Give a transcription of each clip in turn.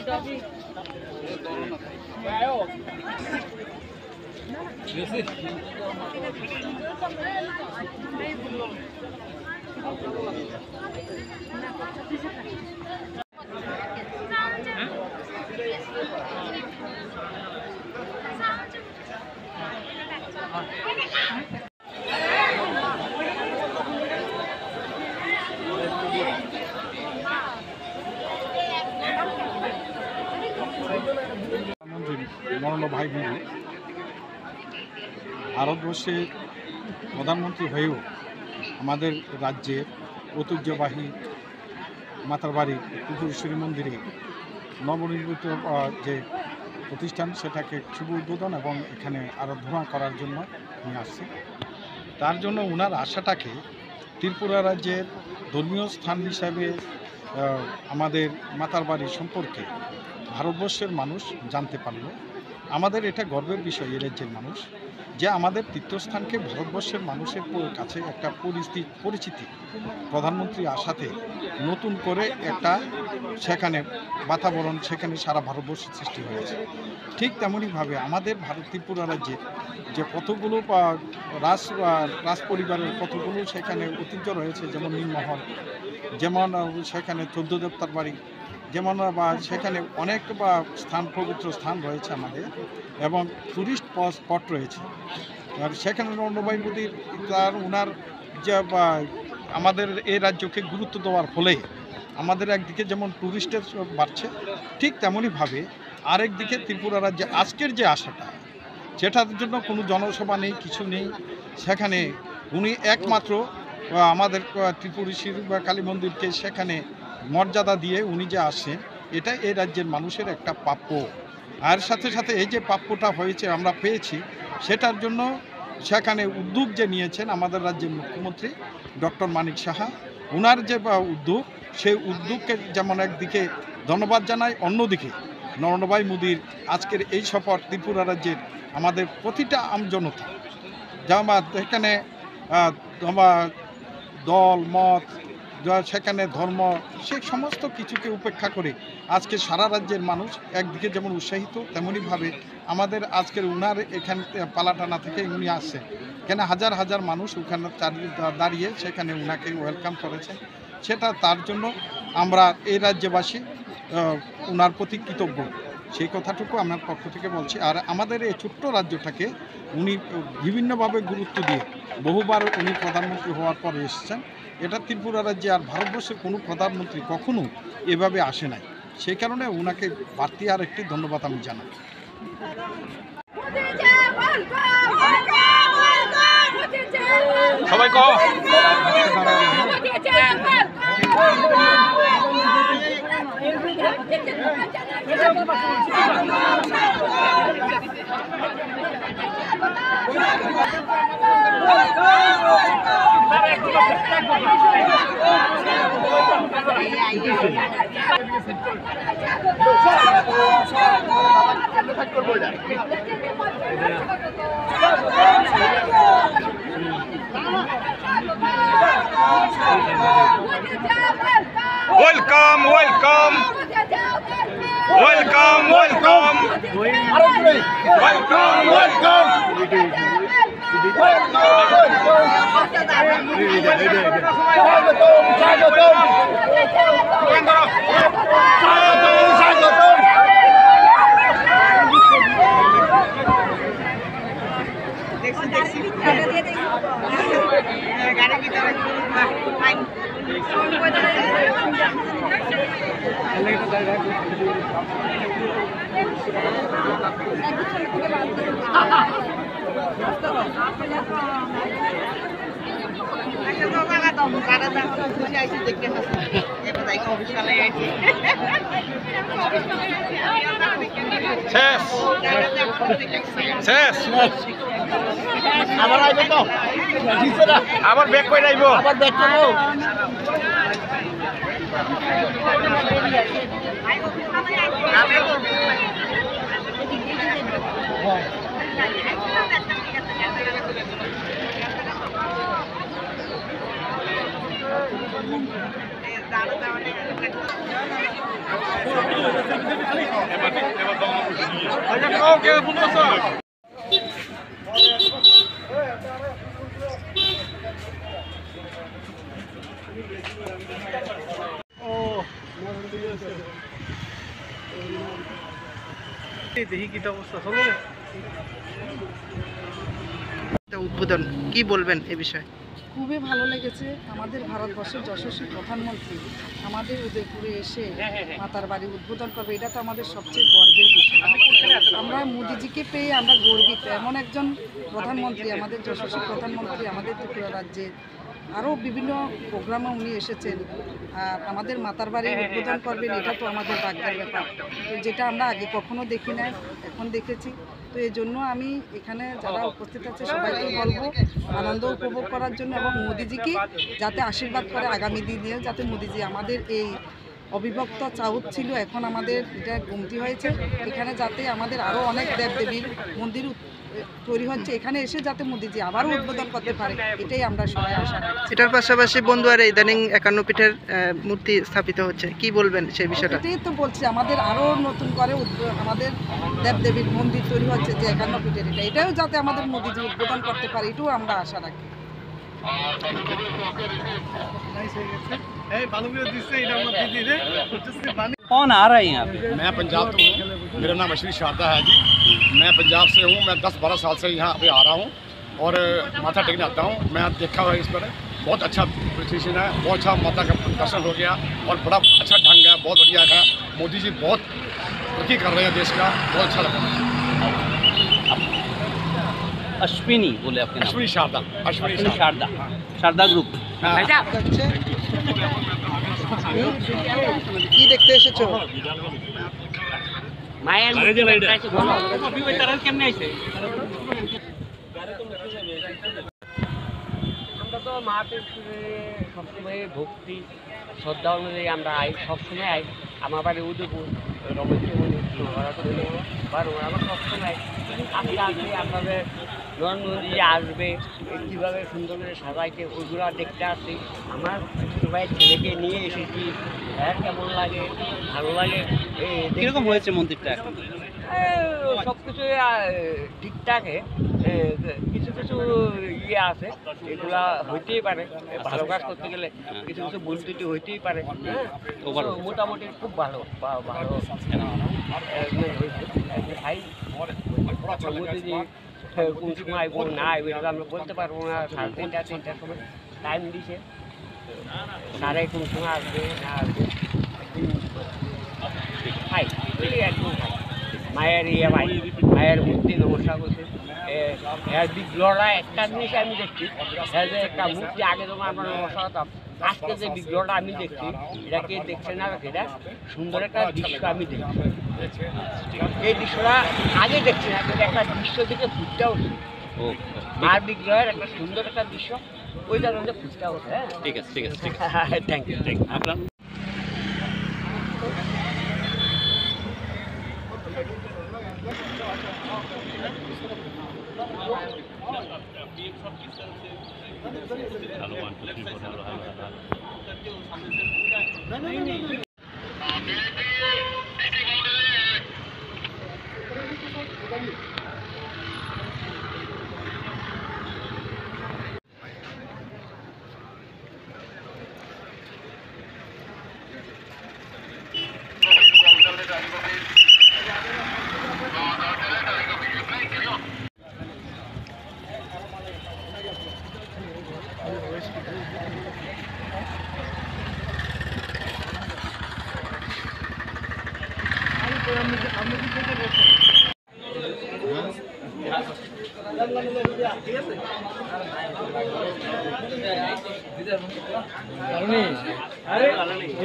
Doggy. মরণ ভাই বোন ভারতবর্ষের প্রধানমন্ত্রী হয়েও আমাদের রাজ্যের ঐতিহ্যবাহী মাতার বাড়ি ত্রিপুরেশ্বরী মন্দিরে নবনির্মিত যে প্রতিষ্ঠান সেটাকে শুভ উদ্বোধন এবং এখানে আরাধনা করার জন্য নিয়ে আসছে। তার জন্য ওনার আশাটাকে ত্রিপুরা রাজ্যের ধর্মীয় স্থান হিসাবে আমাদের মাতার বাড়ি সম্পর্কে ভারতবর্ষের মানুষ জানতে পারল। আমাদের এটা গর্বের বিষয় এই রাজ্যের মানুষ যে আমাদের তীর্থস্থানকে ভারতবর্ষের মানুষের কাছে একটা পরিচিতি প্রধানমন্ত্রী আসাতে নতুন করে একটা সেখানে বাতাবরণ সেখানে সারা ভারতবর্ষের সৃষ্টি হয়েছে। ঠিক তেমনইভাবে আমাদের ত্রিপুরা রাজ্যে যে কতগুলো রাজ পরিবারের কতগুলো সেখানে ঐতিহ্য রয়েছে, যেমন নীলমহল, যেমন সেখানে 14 দেবতার বাড়ি, যেমন সেখানে অনেক স্থান পবিত্র স্থান রয়েছে আমাদের এবং টুরিস্ট স্পট রয়েছে। আর সেখানে নরনভাই মোদীর ওনার যে আমাদের এই রাজ্যকে গুরুত্ব দেওয়ার ফলে আমাদের একদিকে যেমন টুরিস্টের বাড়ছে, ঠিক তেমনইভাবে আরেকদিকে ত্রিপুরা রাজ্যে আজকের যে আশাটা সেটার জন্য কোনো জনসভা নেই, কিছু নেই। সেখানে উনি একমাত্র আমাদের ত্রিপুরেশ্বরী বা কালী মন্দিরকে সেখানে মর্যাদা দিয়ে উনি যে আসেন, এটা এই রাজ্যের মানুষের একটা প্রাপ্য। আর সাথে সাথে এই যে প্রাপ্যটা হয়েছে আমরা পেয়েছি, সেটার জন্য সেখানে উদ্যোগ যে নিয়েছেন আমাদের রাজ্যের মুখ্যমন্ত্রী ডক্টর মানিক সাহা, ওনার যে উদ্যোগ, সেই উদ্যোগকে যেমন একদিকে ধন্যবাদ জানাই, অন্যদিকে নরেন্দ্র মোদীর আজকের এই সফর ত্রিপুরা রাজ্যের আমাদের প্রতিটা আমজনতা যেমন এখানে দল মত সেখানে ধর্ম সে সমস্ত কিছুকে উপেক্ষা করে আজকে সারা রাজ্যের মানুষ একদিকে যেমন উৎসাহিত, তেমনইভাবে আমাদের আজকের উনার এখান পালাটানা থেকে উনি আসছেন, কেন হাজার হাজার মানুষ ওখানে দাঁড়িয়ে সেখানে উনাকে ওয়েলকাম করেছেন। সেটা তার জন্য আমরা এই রাজ্যবাসী উনার প্রতি কৃতজ্ঞ, সেই কথাটুকু আমার পক্ষ থেকে বলছি। আর আমাদের এই ছোট্ট রাজ্যটাকে উনি বিভিন্নভাবে গুরুত্ব দিয়ে বহুবার উনি প্রধানমন্ত্রী হওয়ার পরে এসেছেন। এটা ত্রিপুরা রাজ্যে আর ভারতবর্ষের কোনো প্রধানমন্ত্রী কখনো এভাবে আসে নাই, সেই কারণে ওনাকে বাড়তি আর একটি ধন্যবাদ আমি জানাই। সবাই welcome welcome welcome welcome welcome welcome শেষ শেষ আবার ব্যাক করে আইব উদ্বোধন কি বলবেন এ বিষয়ে? খুবই ভালো লেগেছে। আমাদের ভারতবর্ষের যশস্বী প্রধানমন্ত্রী আমাদের উদয়পুরে এসে মাতার বাড়ি উদ্বোধন করবে, এটা তো আমাদের সবচেয়ে গর্বের বিষয়। আমরা মোদিজিকে পেয়ে আমরা গর্বিত। এমন একজন প্রধানমন্ত্রী, আমাদের যশস্বী প্রধানমন্ত্রী আমাদের ত্রিপুরা রাজ্যে আরও বিভিন্ন প্রোগ্রামে উনি এসেছেন, আর আমাদের মাতার বাড়ি উদ্বোধন করবেন, এটা তো আমাদের ভাগ্যের ব্যাপার, যেটা আমরা আগে কখনো দেখি না, এখন দেখেছি। তো এই জন্য আমি এখানে যারা উপস্থিত আছে সবাইকে বলবো আনন্দ উপভোগ করার জন্য, এবং মোদিজিকে যাতে আশীর্বাদ করে আগামী দিনেও যাতে মোদিজি আমাদের এই অবিভক্ত চাউত ছিল, এখন আমাদের এটা কমতি হয়েছে, এখানে যাতে আমাদের আরও অনেক দেবদেবীর মন্দির তৈরি হচ্ছে, এখানে এসে যাতে মোদিজি আবারও উদ্বোধন করতে পারে, এটাই আমরা সবাই আশা রাখছি। এটার পাশাপাশি বন্ধুয়ারে ইদানিং 51 পীঠের মূর্তি স্থাপিত হচ্ছে, কি বলবেন সেই বিষয়টা? এটাই তো বলছি, আমাদের আরও নতুন করে আমাদের দেবদেবীর মন্দির তৈরি হচ্ছে যে 51 পীঠের, এটাও যাতে আমাদের মোদিজি উদ্বোধন করতে পারে, এটাও আমরা আশা রাখি। कौन आ रहा है यहाँ पे? मैं पंजाब से हूँ, मेरा नाम अश्विनी शारदा है जी। मैं पंजाब से हूँ, मैं 10-12 साल से यहाँ पे आ रहा हूँ और माथा टेकने आता हूँ। मैं देखा हुआ इस पर बहुत अच्छा प्रोसीजन है, बहुत अच्छा माता का दर्शन हो गया और बड़ा अच्छा ढंग है, बहुत बढ़िया है। मोदी जी बहुत तरक्की कर रहे हैं देश का, बहुत अच्छा लगा। अश्विनी बोले आपके नाम? अश्विनी शारदा, अश्विनी शारदा, शारदा ग्रुप। কি দেখতে এসেছো? আমরা তো মাকে সবসময় ভক্তি শ্রদ্ধা অনুযায়ী আমরা আই, সবসময় আই। আমার বাড়ি উদয়পুর, রমেশ আমরা সবসময় আজকে আসবে, আপনাদের নরেন্দ্র মোদী আসবে, কীভাবে সুন্দর করে সাজাইতে ওইগুলো দেখতে আসছি। আমার সবাই ছেলেকে নিয়ে এসেছি, কেমন লাগে, ভালো লাগে। কিরকম হয়েছে মন্দিরটা এখন? সব কিছু ঠিকঠাকে, কিছু কিছু ইয়ে আছে, এগুলা হইতেই পারে, ভালো কাজ করতে গেলে কিছু কিছু ভুল ত্রুটি হইতেই পারে। মোটামুটি খুব ভালো ভালো মোদিজি কোন সময় আইব না আইব এটা আমরা বলতে পারবো না। 3:30-4টার সময় টাইম দিছে, সাড়ে কোন সময় আসবে না আসবে খাই একদম খাই। মায়ের ইয়ে ভাই, মায়ের মূর্তি নমস্কার করছে। বিগ্রহটা একটা জিনিস আমি দেখছি, যে একটা মূর্তি আগে যখন আমরা নমস্কার করতাম, আজকে যে বিগ্রহটা আমি দেখছি, এটা কে দেখছে না, এটা সুন্দর একটা দৃশ্য আমি দেখছি। এই দৃশ্যটা আগে দেখছি না, কিন্তু একটা দৃশ্য দেখে ফুটটা উঠছে, মার বিগ্রহের একটা সুন্দর একটা দৃশ্য, ওই জায়গাতে ফুটটা উঠছে। হ্যাঁ, ঠিক আছে, ঠিক আছে, ঠিক আছে। Thank you, thank you. আপনার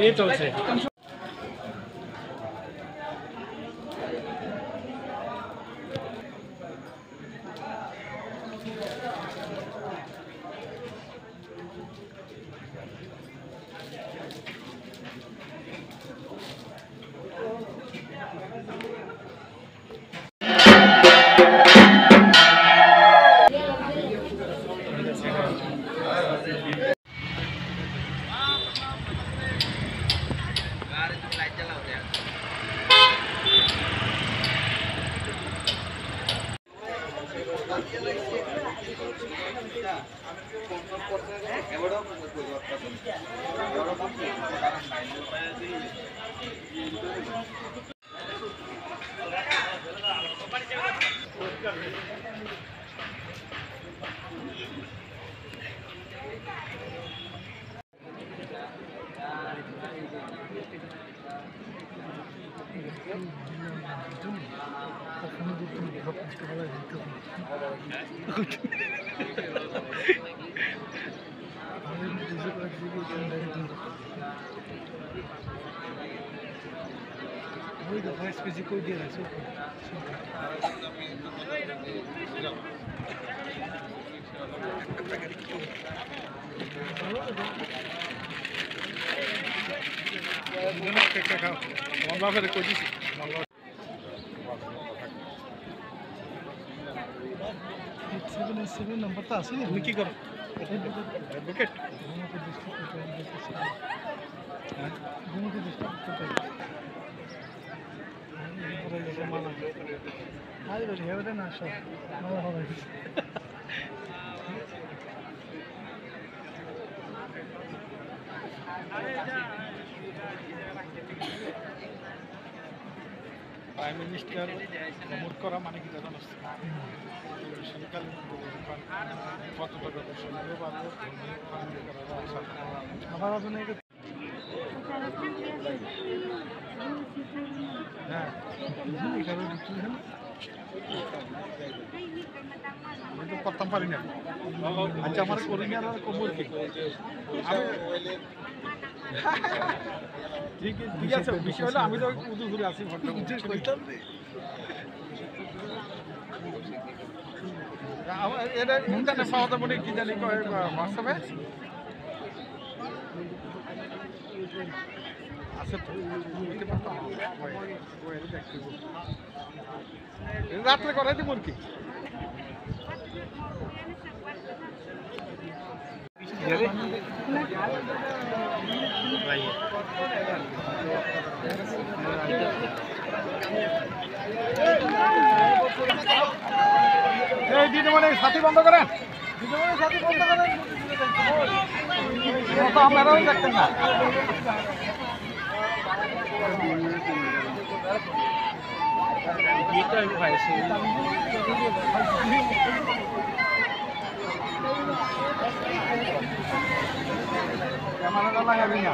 ये चलছে। নাম্বারটা আছে তুমি কি করো অ্যাডভোকেট প্রাইম মিনিস্টার প্রমোট করা মানে কি জানো শীতকাল কতটা সুন্দর পাবো আবার হ্যাঁ এখানে আমি তো করতাম পারি না আচ্ছা আমার করি না আর কবর কি ঠিক আছে বিষয় হলো আমি তো উদু ঘুরে আসি এটা ইন্টারনেট পাওয়া যাবে কি জানি হোয়াটসঅ্যাপে আছে তো রাত্রে করাই দিব কি দিদি মানে সাথী বন্ধ করেন সাথী বন্ধ করেন আপনারাও দেখতেন না ক্যামেরা লাগাবি না